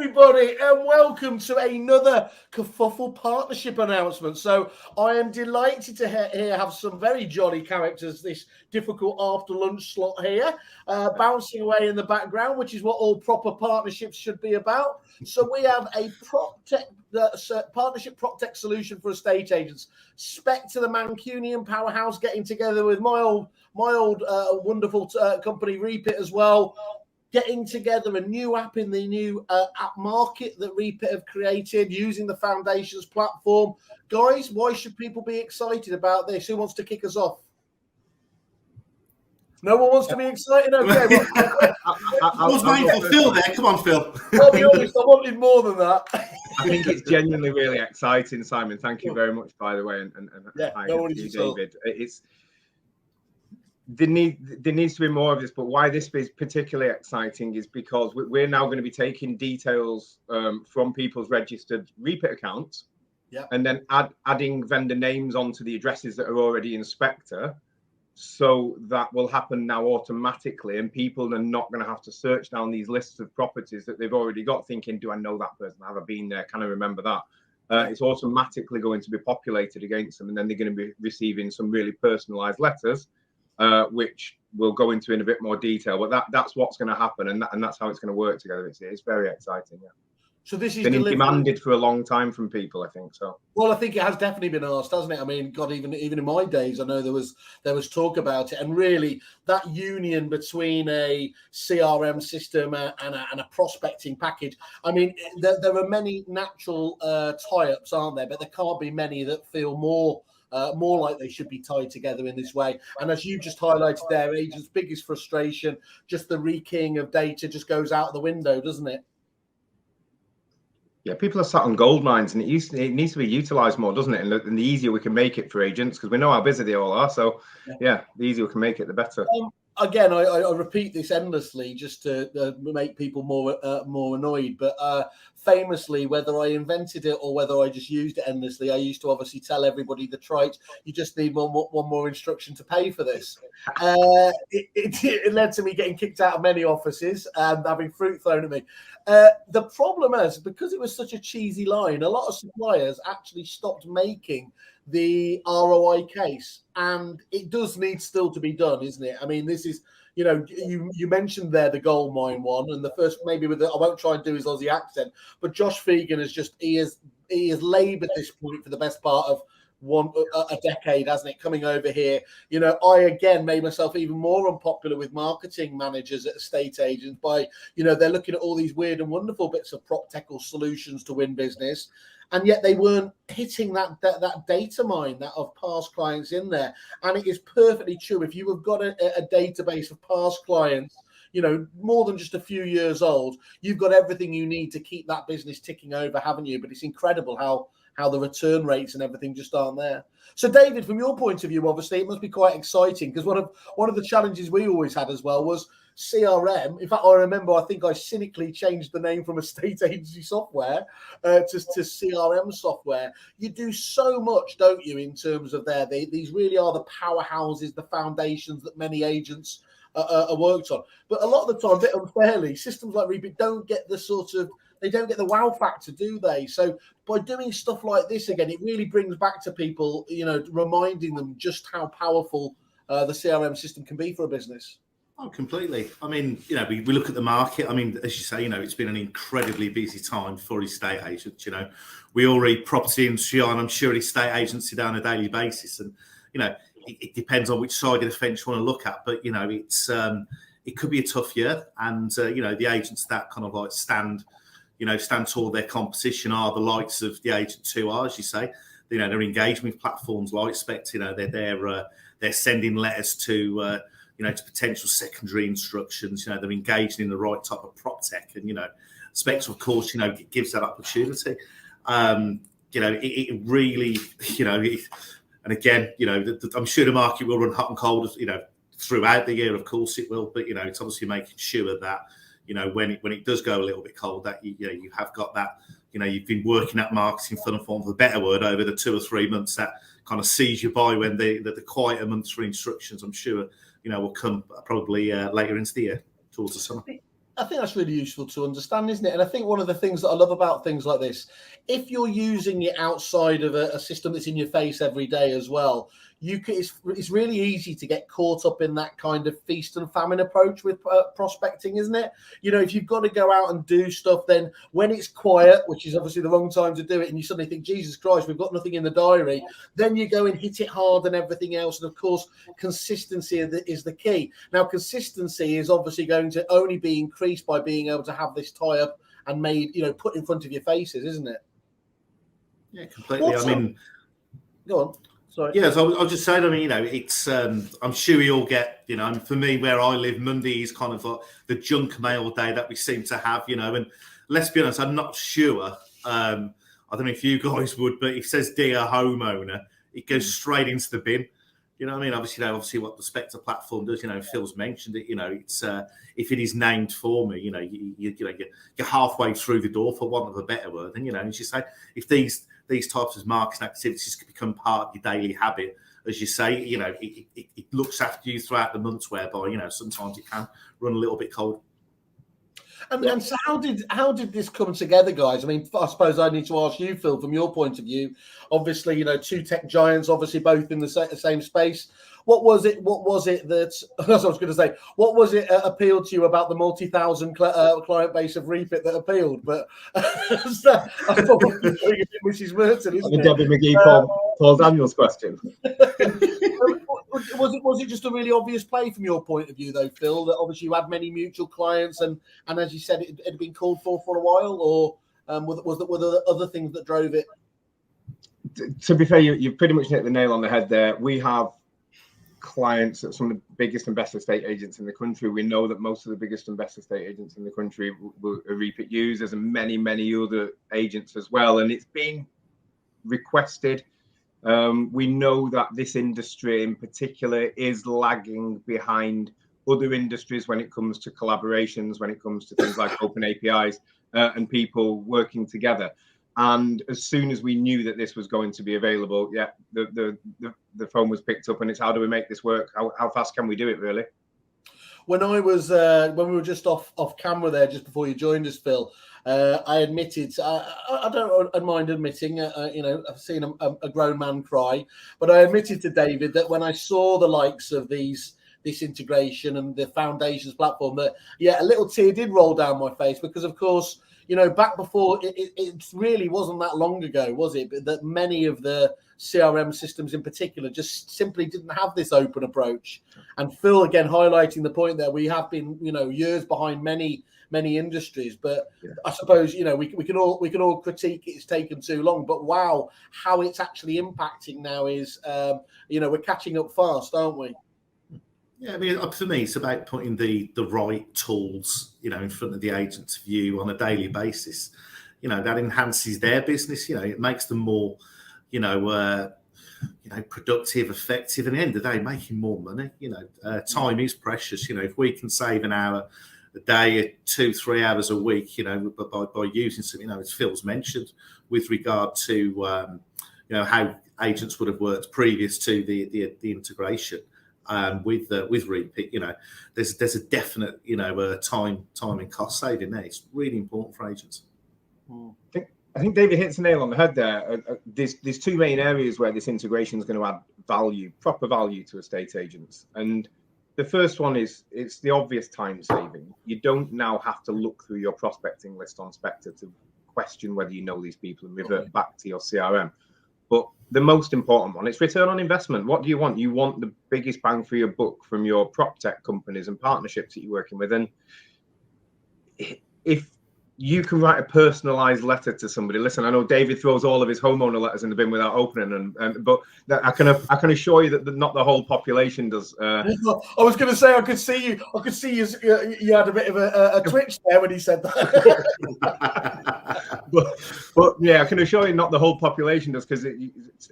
everybody, and welcome to another Kerfuffle partnership announcement. So I am delighted to have some very jolly characters this difficult after lunch slot here, bouncing away in the background, which is what all proper partnerships should be about. So we have a partnership prop tech solution for estate agents. Spectre, the Mancunian powerhouse, getting together with my old wonderful company Reapit as well. Getting together a new app in the new app market that Reapit have created using the Foundations platform. Guys, why should people be excited about this? Who wants to kick us off? No one wants to be excited? Okay. Well, I was waiting for Phil there. Come on, Phil. I'll be honest, I wanted more than that. I think it's genuinely really exciting, Simon. Thank you very much, by the way. And hi to you, David. There needs to be more of this, but why this is particularly exciting is because we're now going to be taking details from people's registered Reapit accounts, and then adding vendor names onto the addresses that are already in Spectre. So that will happen now automatically, and people are not going to have to search down these lists of properties that they've already got, thinking, do I know that person? Have I been there? Can I remember that? It's automatically going to be populated against them, and then they're going to be receiving some really personalized letters, which we'll go into in a bit more detail. But that's what's going to happen, and that's how it's going to work together. It's very exciting. Yeah. So this is been demanded for a long time from people, I think. So. Well, I think it has definitely been asked, hasn't it? I mean, God, even in my days, I know there was talk about it, and really that union between a CRM system and a prospecting package. I mean, there are many natural tie-ups, aren't there? But there can't be many that feel more like they should be tied together in this way. And as you just highlighted there, agents' biggest frustration, just the rekeying of data just goes out the window, doesn't it? Yeah, people are sat on gold mines, and it needs to be utilised more, doesn't it? And the easier we can make it for agents, because we know how busy they all are. So, yeah, the easier we can make it, the better. Again, I repeat this endlessly just to make people more annoyed. But famously, whether I invented it or whether I just used it endlessly, I used to obviously tell everybody the trite, you just need one more instruction to pay for this. It led to me getting kicked out of many offices and having fruit thrown at me. The problem is, because it was such a cheesy line, a lot of suppliers actually stopped making the ROI case, and it does need still to be done, isn't it? I mean, this is, you mentioned there the gold mine one, and the first, maybe I won't try and do his Aussie accent, but Josh Fegan he has laboured this point for the best part of a decade, hasn't it? Coming over here, I again made myself even more unpopular with marketing managers at estate agents by, they're looking at all these weird and wonderful bits of prop tech or solutions to win business. And yet they weren't hitting that data mine that of past clients in there. And it is perfectly true. If you have got a database of past clients, more than just a few years old, you've got everything you need to keep that business ticking over, haven't you? But it's incredible how the return rates and everything just aren't there. So, David, from your point of view, obviously, it must be quite exciting, because one of the challenges we always had as well was CRM. In fact, I think I cynically changed the name from estate agency software to CRM software. You do so much, don't you, in terms of these really are the powerhouses, the foundations that many agents are worked on. But a lot of the time, a bit unfairly, systems like Reapit don't get the wow factor, do they? So by doing stuff like this again, it really brings back to people, reminding them just how powerful the CRM system can be for a business. Oh, completely. I mean, we look at the market. I mean, as you say, it's been an incredibly busy time for estate agents. We all read property industry, and I'm sure estate agents sit down on a daily basis. And, it depends on which side of the fence you want to look at. But, it could be a tough year. And, the agents that kind of like stand toward their competition are the likes of the agents who are, as you say, they're engaging with platforms like Spectre. They're sending letters to potential secondary instructions. They're engaging in the right type of prop tech, and Spectre, of course, gives that opportunity. It really, and again, I'm sure the market will run hot and cold, throughout the year. Of course it will, but it's obviously making sure that when it does go a little bit cold, that you have got that. You've been working at marketing, for the better word, over the 2 or 3 months that kind of sees you by when the quieter months for instructions, I'm sure, will come probably later into the year, towards the summer. I think that's really useful to understand, isn't it? And I think one of the things that I love about things like this, if you're using it outside of a system that's in your face every day as well, it's really easy to get caught up in that kind of feast and famine approach with prospecting, isn't it? You know, if you've got to go out and do stuff, then when it's quiet, which is obviously the wrong time to do it, and you suddenly think, Jesus Christ, we've got nothing in the diary, then you go and hit it hard and everything else. And of course, consistency is the key. Now, consistency is obviously going to only be increased by being able to have this tie up and made, you know, put in front of your faces, isn't it? Yeah, completely. Go on. Sorry. Yeah, so I'll just say, I mean, you know, it's, I'm sure we all get, you know, and for me, where I live, Monday is kind of like the junk mail day that we seem to have, you know, and let's be honest, I'm not sure, I don't know if you guys would, but if it says Dear Homeowner, it goes straight into the bin. You know what I mean? Obviously what the Spectre platform does, you know, Phil's mentioned it, you know, it's, if it is named for me, you know, you're halfway through the door, for want of a better word. And, you know, as you say, if these types of marketing activities can become part of your daily habit, as you say, you know, it looks after you throughout the months, whereby, you know, sometimes it can run a little bit cold. And so how did this come together, guys? I mean, I suppose I need to ask you, Phil, from your point of view. Obviously, you know, two tech giants, obviously both in the same space. What was it that, as I was going to say, what was it appealed to you about the multi-thousand client base of Reapit that appealed? But I thought Mrs. Merton, isn't it? Debbie McGee, Paul Daniels question. Was it just a really obvious play from your point of view, though, Phil, that obviously you had many mutual clients and as you said, it had been called for a while, or were there other things that drove it? To be fair, you pretty much hit the nail on the head there. We have clients at some of the biggest and best estate agents in the country. We know that most of the biggest and best estate agents in the country are Reapit users, and many other agents as well. And it's been requested. We know that this industry in particular is lagging behind other industries when it comes to collaborations, when it comes to things like open APIs and people working together. And as soon as we knew that this was going to be available, yeah, the phone was picked up, and it's how do we make this work? How fast can we do it, really? When I was when we were just off camera there, just before you joined us, Phil, I admitted, I don't mind admitting, you know, I've seen a grown man cry, but I admitted to David that when I saw the likes of this integration and the foundations platform, that, yeah, a little tear did roll down my face, because, of course, you know, back before, it really wasn't that long ago, was it? But that many of the CRM systems in particular just simply didn't have this open approach. And Phil, again, highlighting the point there, we have been, you know, years behind many industries, but yeah. I suppose, you know, we can all critique it's taken too long, but wow, how it's actually impacting now is, you know, we're catching up fast, aren't we? Yeah, I mean, for me, it's about putting the right tools, you know, in front of the agent's view on a daily basis. You know, that enhances their business. You know, it makes them more, productive, effective, and at the end of the day, making more money. You know, time is precious. You know, if we can save an hour a day, 2-3 hours a week, you know, by using some, you know, as Phil's mentioned, with regard to, you know, how agents would have worked previous to the integration. With Reapit, you know, there's a definite, you know, time and cost saving there. It's really important for agents. I think David hits the nail on the head there. There's two main areas where this integration is going to add value, proper value to estate agents. And the first one is it's the obvious time saving. You don't now have to look through your prospecting list on Spectre to question whether you know these people and revert back to your CRM. But the most important one, it's return on investment. What do you want? You want the biggest bang for your buck from your prop tech companies and partnerships that you're working with. And if you can write a personalized letter to somebody, listen, I know David throws all of his homeowner letters in the bin without opening, but I can assure you that not the whole population does. I was going to say, I could see you had a bit of a twitch there when he said that. but yeah, I can assure you not the whole population does, because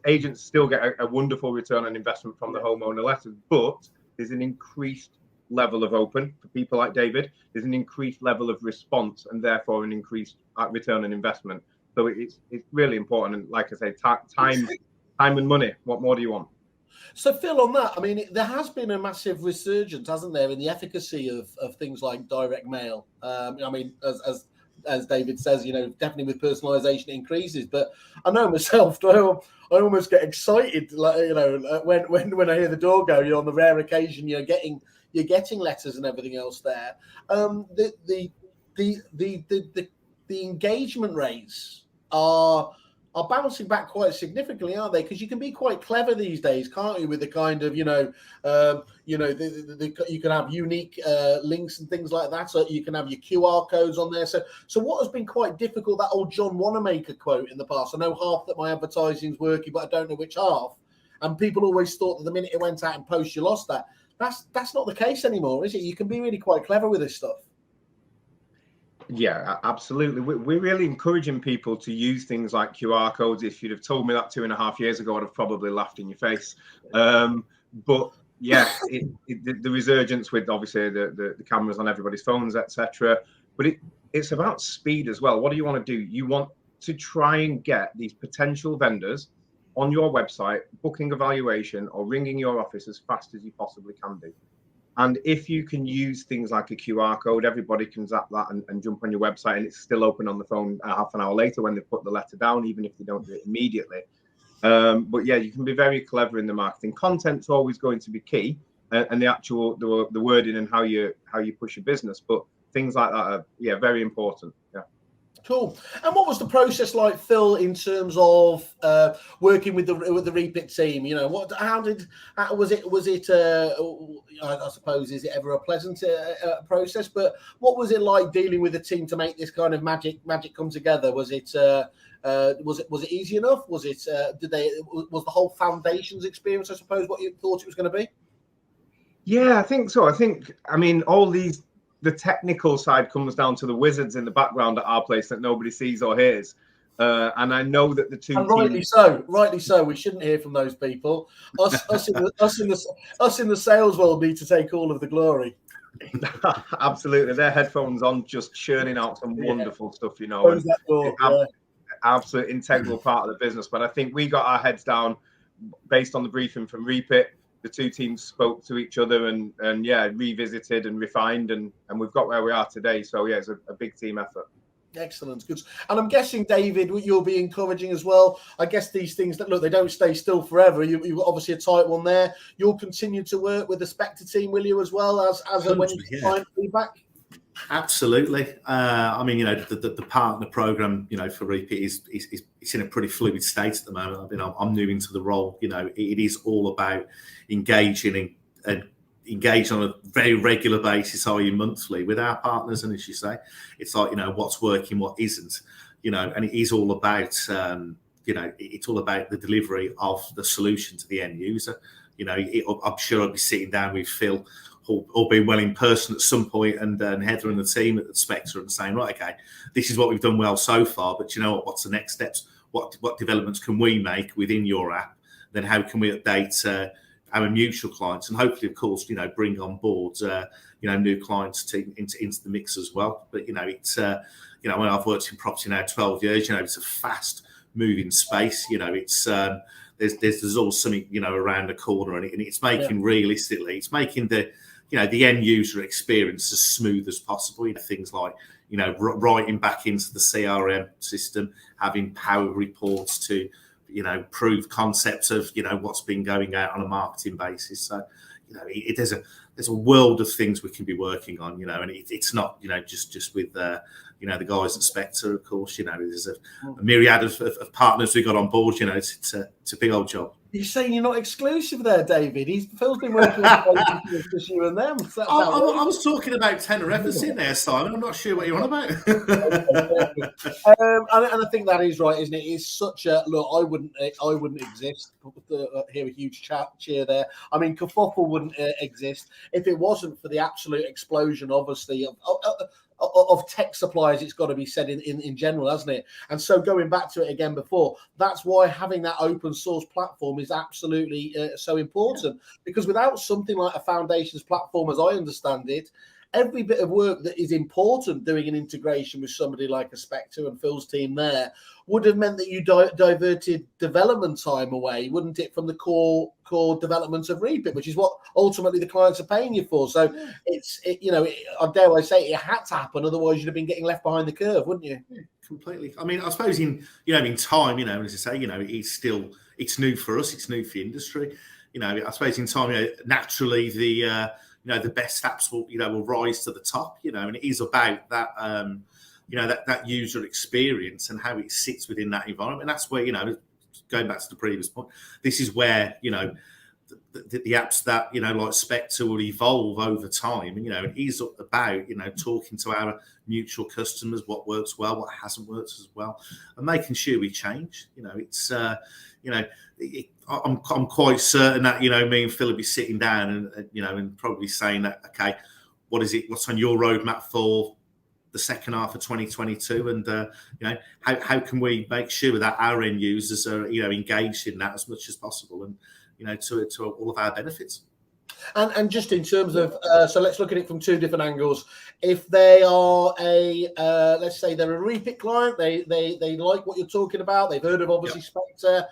agents still get a wonderful return on investment from the homeowner letters, but there's an increased level of open for people like David. There's an increased level of response, and therefore an increased return on investment. So it's really important. And like I say, time and money. What more do you want? So, Phil, on that, I mean, there has been a massive resurgence, hasn't there, in the efficacy of things like direct mail. I mean, as David says, definitely with personalisation it increases. But I know myself, I almost get excited, like, when I hear the door go. On the rare occasion you're getting letters and everything else there. The engagement rates are bouncing back quite significantly, aren't they? Because you can be quite clever these days, can't you? With the kind of, you can have unique links and things like that. So you can have your QR codes on there. So what has been quite difficult, that old John Wanamaker quote in the past. I know half that my advertising's working, but I don't know which half. And people always thought that the minute it went out in post, you lost that. That's not the case anymore, is it? You can be really quite clever with this stuff. Yeah, absolutely. We're really encouraging people to use things like QR codes. If you'd have told me that 2.5 years ago, I'd have probably laughed in your face. But yeah, the resurgence with obviously the cameras on everybody's phones, etc. But it's about speed as well. What do you want to do? You want to try and get these potential vendors on your website, booking a valuation or ringing your office as fast as you possibly can do. And if you can use things like a QR code, everybody can zap that and jump on your website, and it's still open on the phone half an hour later when they put the letter down, even if they don't do it immediately. But yeah, you can be very clever in the marketing. Content's always going to be key, and the wording and how you push your business. But things like that are very important. Yeah. Cool. And what was the process like, Phil, in terms of working with the Reapit team? Was it? I suppose, is it ever a pleasant process? But what was it like dealing with the team to make this kind of magic come together? Was it easy enough? Was the whole foundations experience, I suppose, what you thought it was going to be? Yeah, I think so. The technical side comes down to the wizards in the background at our place that nobody sees or hears. And I know that the two teams... Rightly so. We shouldn't hear from those people. Us in the sales world need to take all of the glory. Absolutely. Their headphones on, just churning out some wonderful stuff, Absolute integral part of the business. But I think we got our heads down based on the briefing from Reapit. The two teams spoke to each other and revisited and refined, and we've got where we are today. So yeah, it's a big team effort. Excellent, good. And I'm guessing, David, you'll be encouraging as well. I guess these things they don't stay still forever. You've obviously a tight one there. You'll continue to work with the Spectre team, will you, as well as when you find feedback? Absolutely. The partner program, for Reapit is in a pretty fluid state at the moment. I'm new into the role. It is all about engaging on a very regular basis, i.e. monthly, with our partners. And as you say, it's like, what's working, what isn't, and it is all about, it's all about the delivery of the solution to the end user. I'm sure I'll be sitting down with Phil, all being well in person at some point, and Heather and the team at Spectre and saying, right, okay, this is what we've done well so far, but what's the next steps? What developments can we make within your app? Then how can we update our mutual clients, and hopefully, of course, bring on board new clients into the mix as well. But it's when I've worked in property now 12 years, it's a fast moving space. It's there's always something around the corner, and it's making realistically, it's making the end user experience as smooth as possible. Things like writing back into the CRM system, having power reports to prove concepts of what's been going out on a marketing basis. So there's a world of things we can be working on, and it's not just with the guys at Spectre. Of course, there's a myriad of partners we got on board. It's a big old job. You're saying you're not exclusive there, David. Phil's been working with just you and them. I was talking about tenor efficacy there, Simon. I'm not sure what you're on about. And I think that is right, isn't it? It's such a look. I wouldn't exist. Hear a huge cheer there. I mean, Kerfuffle wouldn't exist if it wasn't for the absolute explosion, obviously, of tech suppliers. It's got to be said in general, hasn't it? And so going back to it again before, that's why having that open source platform is absolutely so important, because without something like a foundations platform, as I understand it, every bit of work that is important, doing an integration with somebody like a Spectre and Phil's team there, would have meant that you diverted development time away, wouldn't it, from the core development of Reapit, which is what ultimately the clients are paying you for. So I dare I say, it had to happen, otherwise you'd have been getting left behind the curve, wouldn't you? Yeah, completely. I mean, I suppose in time, as I say, it's new for us, it's new for the industry. I suppose in time, naturally the best apps will rise to the top, and it is about that. That user experience and how it sits within that environment. And that's where, going back to the previous point, this is where, the apps that, like Spectre will evolve over time. And, it is about, talking to our mutual customers, what works well, what hasn't worked as well, and making sure we change. I'm quite certain that, me and Phil will be sitting down and probably saying that, okay, what's on your roadmap for the second half of 2022, and how can we make sure that our end users are engaged in that as much as possible, and to all of our benefits. And just in terms of so let's look at it from two different angles. If they are let's say they're a Reapit client, they like what you're talking about, they've heard of obviously Spectre,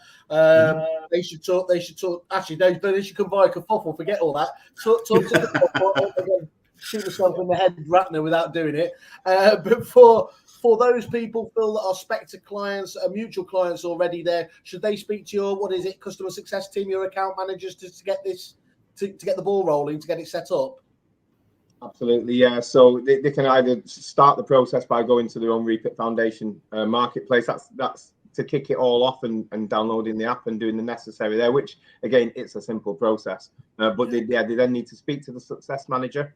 they should talk actually they should come via Kerfuffle, forget all that, talk to the shoot myself in the head, Ratner, without doing it. But for those people, Phil, that are Spectre clients, mutual clients already there, should they speak to your customer success team, your account managers, to get this to get the ball rolling, to get it set up? Absolutely, yeah. So they can either start the process by going to their own Reapit Foundation marketplace. That's to kick it all off and downloading the app and doing the necessary there, which again, it's a simple process. But they then need to speak to the success manager.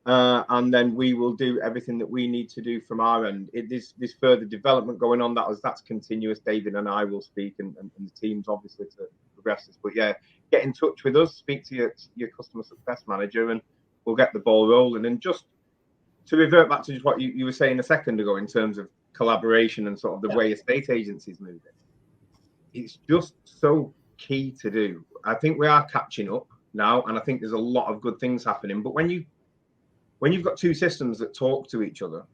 And then we will do everything that we need to do from our end. This further development going on, that's continuous. David and I will speak, and the teams obviously to progress this. But yeah, get in touch with us, speak to your customer success manager, and we'll get the ball rolling. And just to revert back to just what you were saying a second ago in terms of collaboration and sort of the way estate agencies move it's just so key to do. I think we are catching up now, and I think there's a lot of good things happening. But when you've got two systems that talk to each other,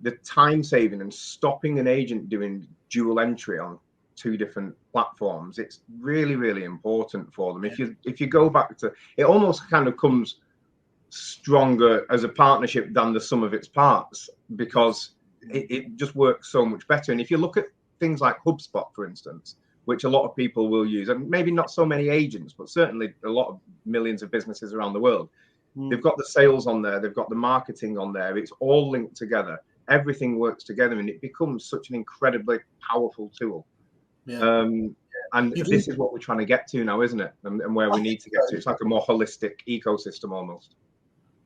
the time saving and stopping an agent doing dual entry on two different platforms, it's really, really important for them. If you go back to it, almost kind of comes stronger as a partnership than the sum of its parts, because it just works so much better. And if you look at things like HubSpot, for instance, which a lot of people will use, and maybe not so many agents, but certainly a lot of millions of businesses around the world, they've got the sales on there, they've got the marketing on there, it's all linked together, everything works together, and it becomes such an incredibly powerful tool. And this is what we're trying to get to now, isn't it? And where we need to get to. It's like a more holistic ecosystem almost.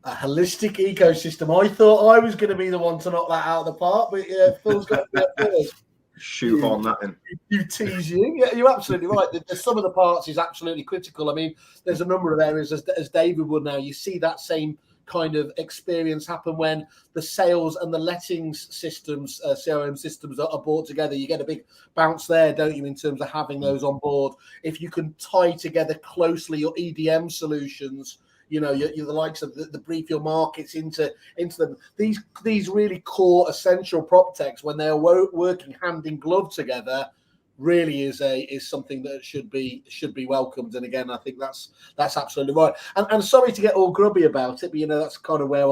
A holistic ecosystem. I thought I was going to be the one to knock that out of the park, but Phil's got to be first. Shoot on that in. You tease you. Yeah, you're absolutely right. The sum of the parts is absolutely critical. I mean, there's a number of areas, as David would now, you see that same kind of experience happen when the sales and the lettings systems, CRM systems are brought together. You get a big bounce there, don't you, in terms of having those on board. If you can tie together closely your EDM solutions, you're the likes of the brief your markets into them. These really core essential prop techs, when they are working hand in glove together, really is something that should be welcomed. And again, I think that's absolutely right. And sorry to get all grubby about it, but that's kind of where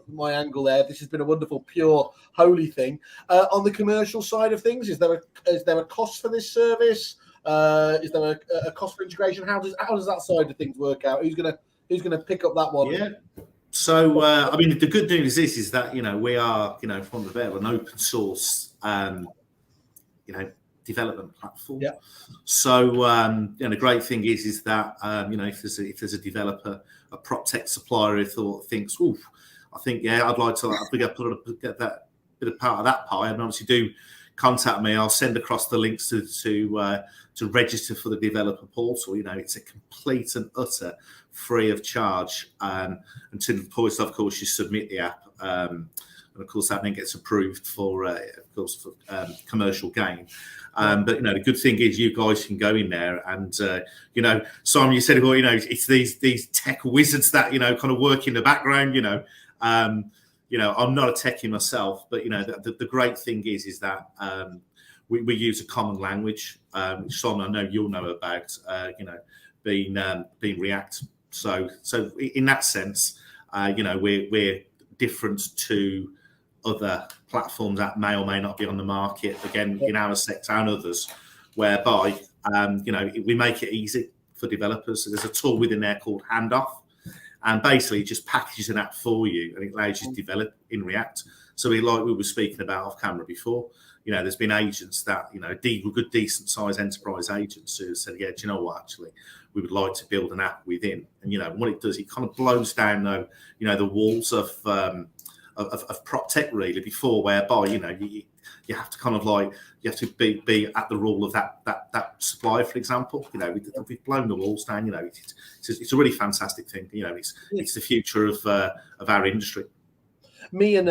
my angle there. This has been a wonderful, pure, holy thing. On the commercial side of things, is there a cost for this service? Is there a cost for integration? How does that side of things work out? Who's going to pick up that one? Yeah. So, I mean, the good news is that, we are, from the very an open source, development platform. Yeah. So, the great thing is that, if there's a developer, a prop tech supplier who thinks, I think, I'd like to, get that bit of part of that pie, and obviously do contact me. I'll send across the links to register for the developer portal. It's a complete and utter free of charge until the point, of course, you submit the app, and of course that then gets approved for commercial gain. But the good thing is you guys can go in there and Simon, you said, it's these tech wizards that kind of work in the background, You know, I'm not a techie myself, but you know, the great thing is that we use a common language, which Simon, I know you'll know about. You know, being React. So in that sense, you know, we're different to other platforms that may or may not be on the market. Again, in our sector and others, whereby you know, we make it easy for developers. So there's a tool within there called Handoff. And basically, it just packages an app for you, and it allows you to develop in React. So, like we were speaking about off camera before, you know, there's been agents that, you know, good, decent sized enterprise agents who said, yeah, do you know what? Actually, we would like to build an app within. And you know, what it does, it kind of blows down, though, you know, the walls of prop tech really before, whereby, you know, you have to kind of like, you have to be at the rule of that supplier, for example. You know, we've blown the walls down. You know, it's a really fantastic thing. You know, it's the future of our industry. Me and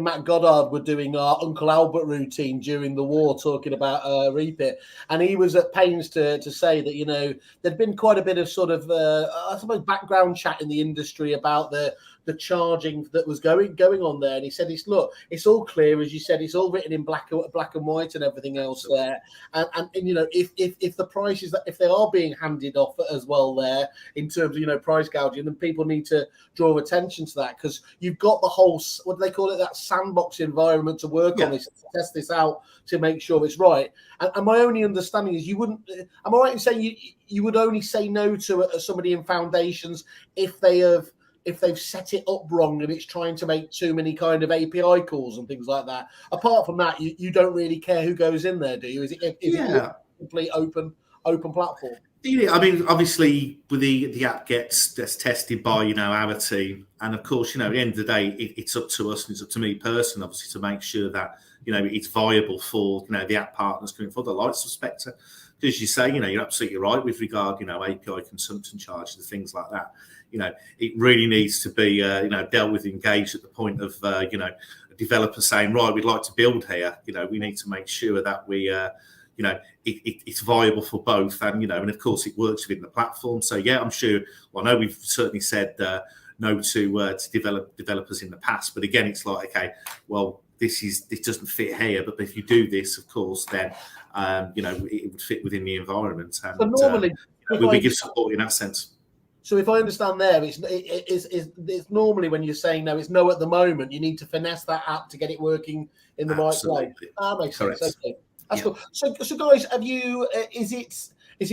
Matt Goddard were doing our Uncle Albert routine during the war, talking about Reapit, and he was at pains to say that, you know, there'd been quite a bit of sort of I suppose background chat in the industry about the charging that was going on there, and he said, it's all clear, as you said, it's all written in black and white and everything else there, and you know, if the prices, that if they are being handed off as well there in terms of, you know, price gouging, then people need to draw attention to that, because you've got the whole, what do they call it, that sandbox environment to work on this, to test this out, to make sure it's right. And my only understanding is you wouldn't, am I right in saying you would only say no to somebody in foundations if they've set it up wrong and it's trying to make too many kind of API calls and things like that? Apart from that, you don't really care who goes in there, do you? Is it a complete open platform? Yeah, I mean, obviously, with the app gets tested by, you know, our team, and of course, you know, at the end of the day, it's up to us and it's up to me personally, obviously, to make sure that, you know, it's viable for, you know, the app partners coming for the likes of Spectre. Because you say, you know, you're absolutely right with regard, you know, API consumption charges and things like that. You know, it really needs to be, you know, dealt with, engaged at the point of, you know, a developer saying, right, we'd like to build here. You know, we need to make sure that we, you know, it's viable for both, and you know, and of course, it works within the platform. So yeah, I'm sure. Well, I know we've certainly said no to developers in the past, but again, it's like, okay, well, this doesn't fit here, but if you do this, of course, then you know, it would fit within the environment. And so normally, we give support in that sense. So if I understand there, it's normally when you're saying no, it's no at the moment. You need to finesse that app to get it working in the right way. That makes sense. Okay. That's cool. So guys, have you? Is it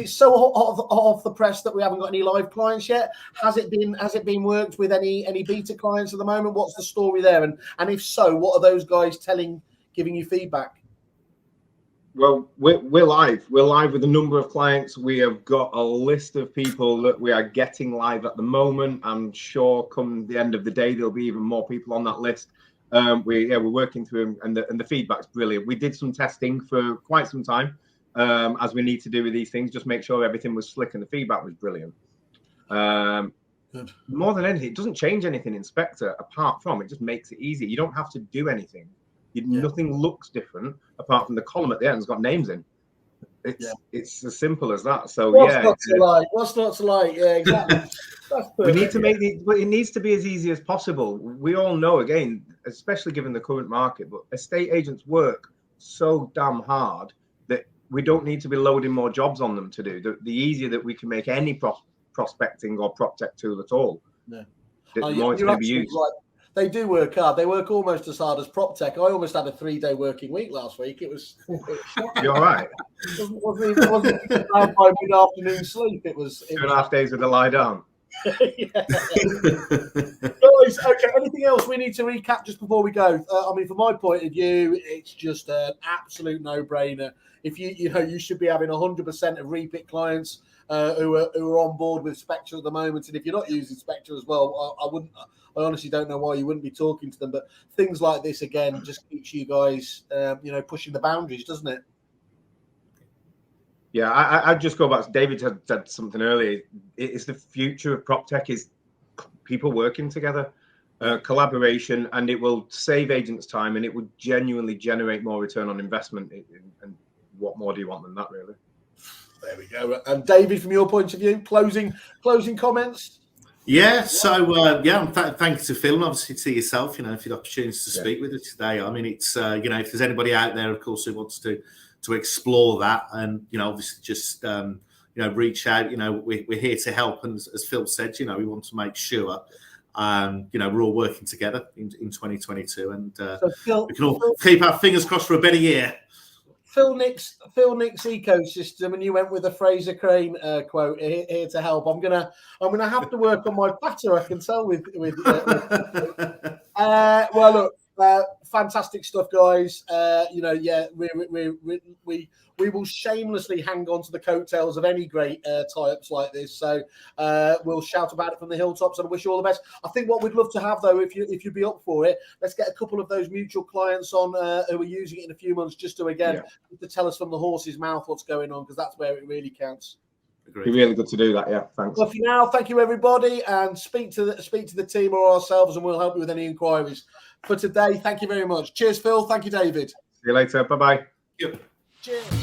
so off the press that we haven't got any live clients yet? Has it been worked with any beta clients at the moment? What's the story there? And if so, what are those guys giving you feedback? Well, we're live. We're live with a number of clients. We have got a list of people that we are getting live at the moment. I'm sure come the end of the day, there'll be even more people on that list. We're working through them, and the feedback's brilliant. We did some testing for quite some time, as we need to do with these things, just make sure everything was slick, and the feedback was brilliant. Good. More than anything, it doesn't change anything in Spectre, apart from it just makes it easy. You don't have to do anything. Nothing looks different apart from the column at the end has got names in. It's as simple as that. So what's not to like? Yeah, exactly. We need to make it needs to be as easy as possible. We all know, again, especially given the current market, but estate agents work so damn hard that we don't need to be loading more jobs on them to do. The easier that we can make any prospecting or prop tech tool at all, the more it's going to be used. Right. They do work hard. They work almost as hard as prop tech. I almost had a 3-day working week last week. It was You're right. It wasn't around by mid-afternoon sleep. It was 2.5 days with a lie down. Guys, okay, anything else we need to recap just before we go? I mean, from my point of view, it's just an absolute no-brainer. If you should be having 100% of Reapit clients who are on board with Spectre at the moment, and if you're not using Spectre as well, I honestly don't know why you wouldn't be talking to them. But things like this again just keeps you guys, pushing the boundaries, doesn't it? Yeah, I'd just go back. David had said something earlier. It's the future of prop tech is people working together, collaboration, and it will save agents time, and it would genuinely generate more return on investment. And what more do you want than that, really? There we go. And David, from your point of view, closing comments. Yeah, so thanks to Phil and obviously to yourself, for the opportunity to speak with us today. I mean, it's if there's anybody out there, of course, who wants to explore that, and obviously just reach out. We're here to help, and as Phil said, we want to make sure we're all working together in 2022, and we can all keep our fingers crossed for a better year. Phil Nick's ecosystem, and you went with a Fraser Crane quote here to help. I'm gonna have to work on my patter. I can tell with well, look, fantastic stuff, guys. We will shamelessly hang on to the coattails of any great tie-ups like this. So we'll shout about it from the hilltops and wish you all the best. I think what we'd love to have, though, if you'd be up for it, let's get a couple of those mutual clients on who are using it in a few months, just to to tell us from the horse's mouth what's going on, because that's where it really counts. It'd be really good to do that. Yeah, thanks. Well, for now, thank you everybody, and speak to the team or ourselves, and we'll help you with any inquiries. For today, thank you very much. Cheers, Phil. Thank you, David. See you later. Bye bye. Yep. Cheers.